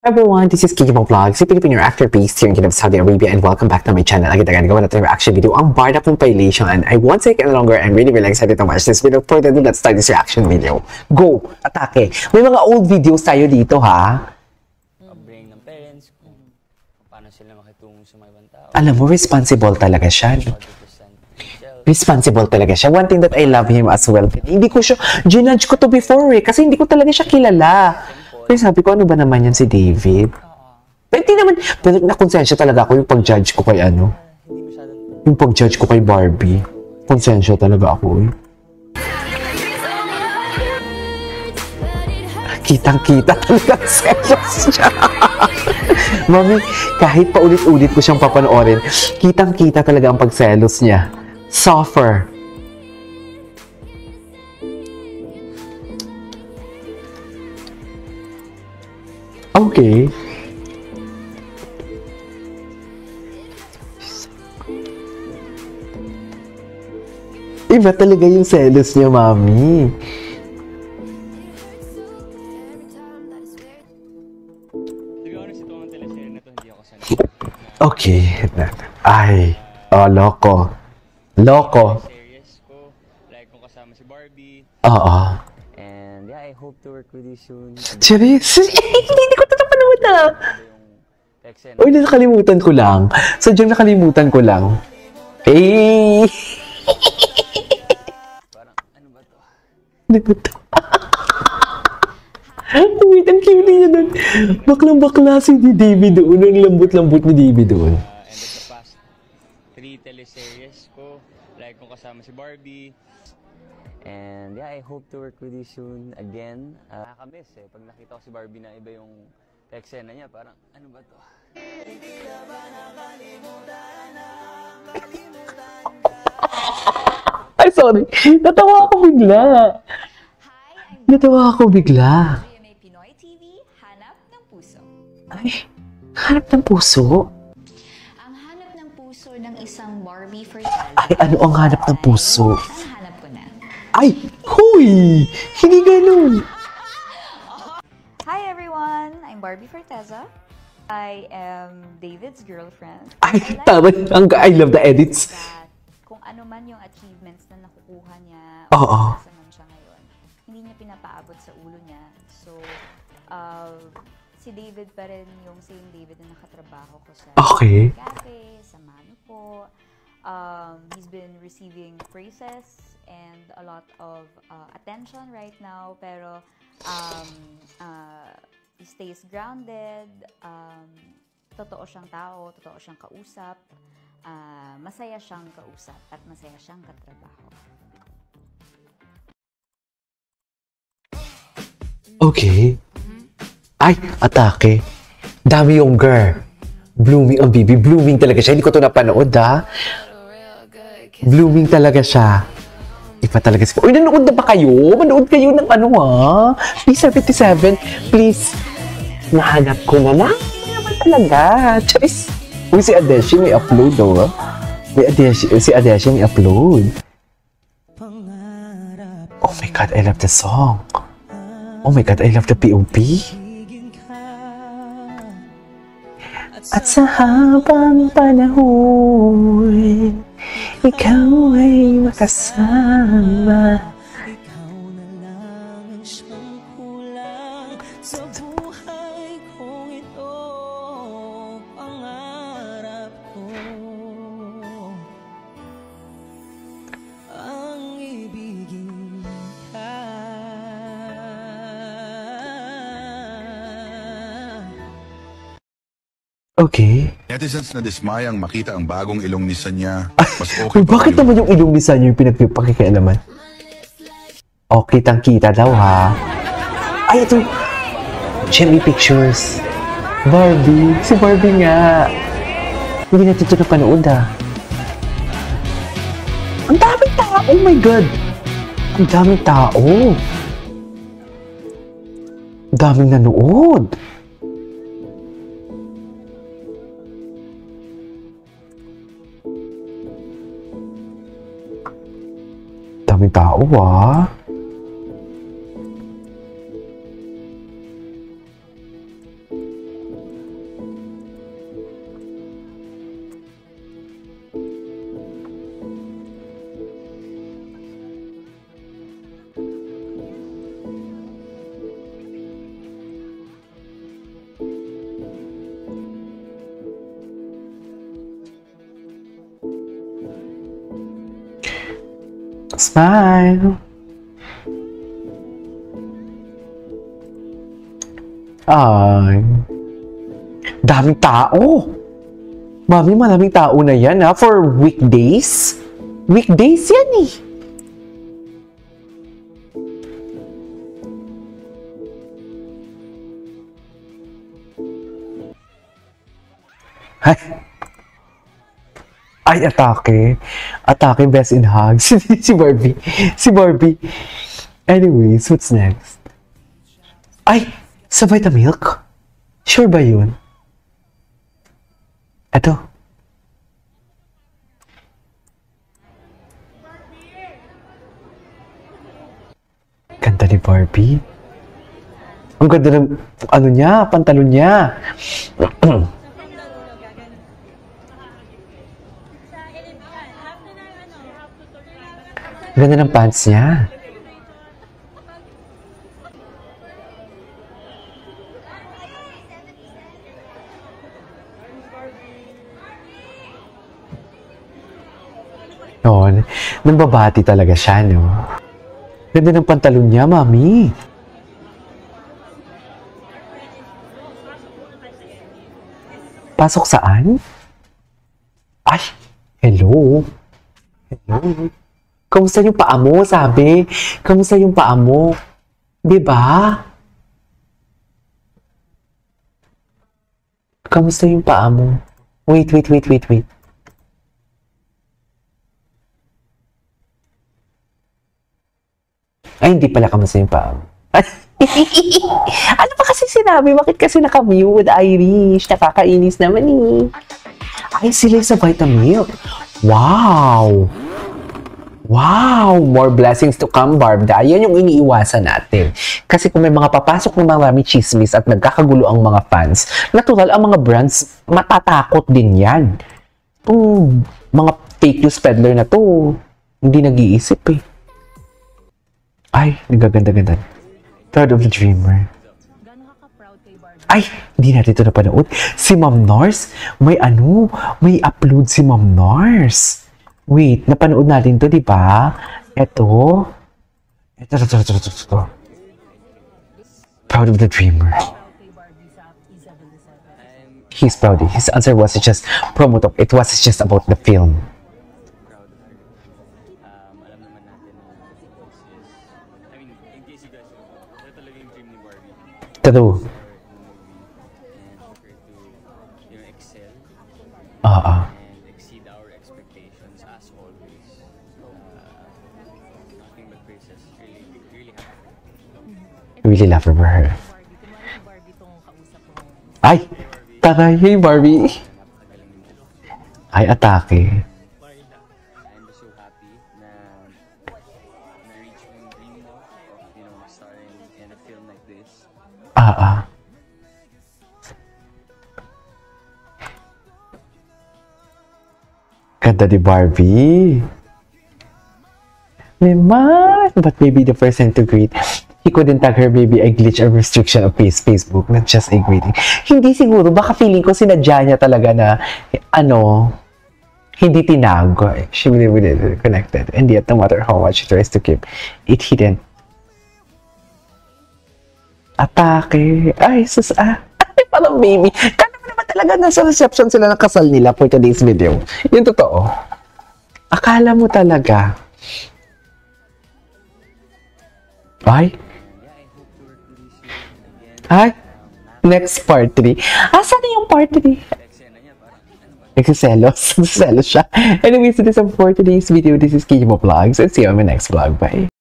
Everyone, this is Kiki Mo Vlogs, yung Filipino actor based here in Kingdom of Saudi Arabia, and welcome back to my channel. Agad gawa natin yung reaction video, ang Barda Compilation, and I won't take any longer. I'm really excited to watch this video. For the let's start this reaction video. Go! Atake! May mga old videos tayo dito, ha? Upbringing ng parents, kung paano sila makitungo sa mga ibang tao. Alam mo, responsible talaga siya. 100% Responsible talaga siya. One thing that I love him as well. Hindi ko siya, ginudge ko to before kasi hindi ko talaga siya kilala. Kaya sabi ko, ano ba naman yan si David? Pero hindi naman, pero nakonsensya talaga ako yung pag-judge ko kay ano. Yung pag-judge ko kay Barbie. Konsensya talaga ako eh. Kitang-kita talaga ang selos siya. Mami, kahit paulit-ulit ko siyang papanoorin, kitang-kita talaga ang pagselos niya. Suffer. Okay. Iba talaga yung selos niya, Mami. Okay. Ay. Oh, loko. Loko. Series ko, like kung kasama si Barbie. Oo. And yeah, I hope to work with you soon. Serious? Hindi ko ito napanood ah. Uy, nakalimutan ko lang. Sadyang nakalimutan ko lang. Eh! Parang, ano ba to? Ano ba to? Wait, ang cute niya doon. Baklang-bakla si David doon. Ang lambot-lambot ni David doon. And the past 3 teleseries ko, like kung kasama si Barbie. And yeah, I hope to work with you soon again. Nakakamiss eh. Pag nakita ko si Barbie na iba yung eksena niya, parang, ano ba to? Ay, sorry. Natawa ako bigla. Natawa ako bigla. Pinoy TV, Hanap ng Puso. Ay, hanap ng puso? Ang hanap ng puso ng isang Barbie Fertel. Ay, ano ang hanap ng puso? Hanap ko na. Ay, huy! Hindi ganun. Hi everyone! I'm Barbie Forteza. I am David's girlfriend. Ay, tama. I love the edits. That kung ano man yung achievements na nakukuha niya, Oo. nasa man siya ngayon, hindi niya pinapaabot sa ulo niya. So, si David pa rin yung same David na nakatrabaho ko sa cafe, sa mami ko. He's been receiving praises and a lot of attention right now, pero he stays grounded, totoo siyang tao, totoo siyang kausap, masaya siyang kausap at masaya siyang katrabaho. Okay. Ay, atake. Dami yung girl. Blooming ang bibi. Blooming talaga siya. Hindi ko ito napanood, ha? Blooming talaga siya. Iba talaga siya. Uy, nanood na ba kayo? Manood kayo ng ano, ha? P77, please. Nahanap ko na lang. Naman talaga. Charis. Uy, si Adeshi may upload, oh. Si Adeshi may upload. Oh my God, I love the song. Oh my God, I love the POP. At sa habang panahon, ikaw ay makasama. Ikaw na lang ang siyang kulang sa buhay kong ito, pangarap ko. Ang ibigin ka. Okay. Netizens na dismayang makita ang bagong ilong ni Sanya. Mas Uy, okay bakit naman yung ilong ni Sanya yung pinagpakikialaman? Oh, kitang-kita daw, ha? Ay, ito. Jimmy Pictures. Barbie. Si Barbie nga. Hindi natin ito napanood, ha? Ang daming tao. Oh my God. Ang daming tao. Ang daming nanood. daming tao, ah. Smile. Ay. Daming tao. Mami, maraming tao na yan, ha? For weekdays? Weekdays yan, eh. Ay. Ay, atake. Atake, best in hugs. Si Barbie. Si Barbie. Anyways, what's next? Ay, sa Vitamilk? Sure ba yun? Ito. Ganda ni Barbie. Ang ganda ng, ano niya, pantalon niya. Ganda ng pants niya. Yun. Nambabati talaga siya, no? Ganda ng pantalon niya, mami. Pasok saan? Ay, hello. Hello. Kamusta yung paa mo, sabi? Kamusta yung paa mo? Diba? Kamusta yung paa mo? Wait. Ay, hindi pala kamusta yung paa mo. Ano ba kasi sinabi? Bakit kasi nakamute, Irish? Nakakainis naman eh. Ay, sila sa Vitamilk. Wow! Wow! More blessings to come, Barbda. Yan yung iniiwasan natin. Kasi kung may mga papasok ng marami chismis at nagkakagulo ang mga fans, natural ang mga brands, matatakot din yan. Itong mga fake news peddler na to, hindi nag-iisip eh. Ay, nagaganda-ganda. Proud of the dreamer. Ay, hindi natin ito napanood. Si Ma'am Nars, may upload si Ma'am Nars. Wait, napanood natin to, di ba? Ito. Proud of the dreamer. He's proud. His answer was just promo talk. It was just about the film. Alam naman natin na this is, I mean, in case you guys don't know, ito talaga yung dream ni Barbie. True. And for her to, excel Oo. and exceed our expectations as always. Nothing but praises. Really happy. Really love her for her. Ay! Taray, hey Barbie! Ay, atake. I'm just so happy na na-reach yung dream mo of, starring in a film like this. Ganda ni Barbie. Naman! But maybe the first time to greet, he couldn't tag her, maybe a glitch or restriction of Facebook, not just a greeting. Hindi siguro, baka feeling ko sinadya niya talaga na, hindi tinag. She really connected. And yet, no matter how much she tries to keep it hidden. Atake. Ay, sus, Ay, parang baby. Kala mo naman talaga nasa reception sila ng kasal nila for today's video. Yung totoo. Akala mo talaga. Ay. Ay. Next part 3. Asan na yung part 3? Nagsiselos. Nagsiselos siya. Anyways, this is for today's video. This is Kijimo Vlogs and see you on my next vlog. Bye.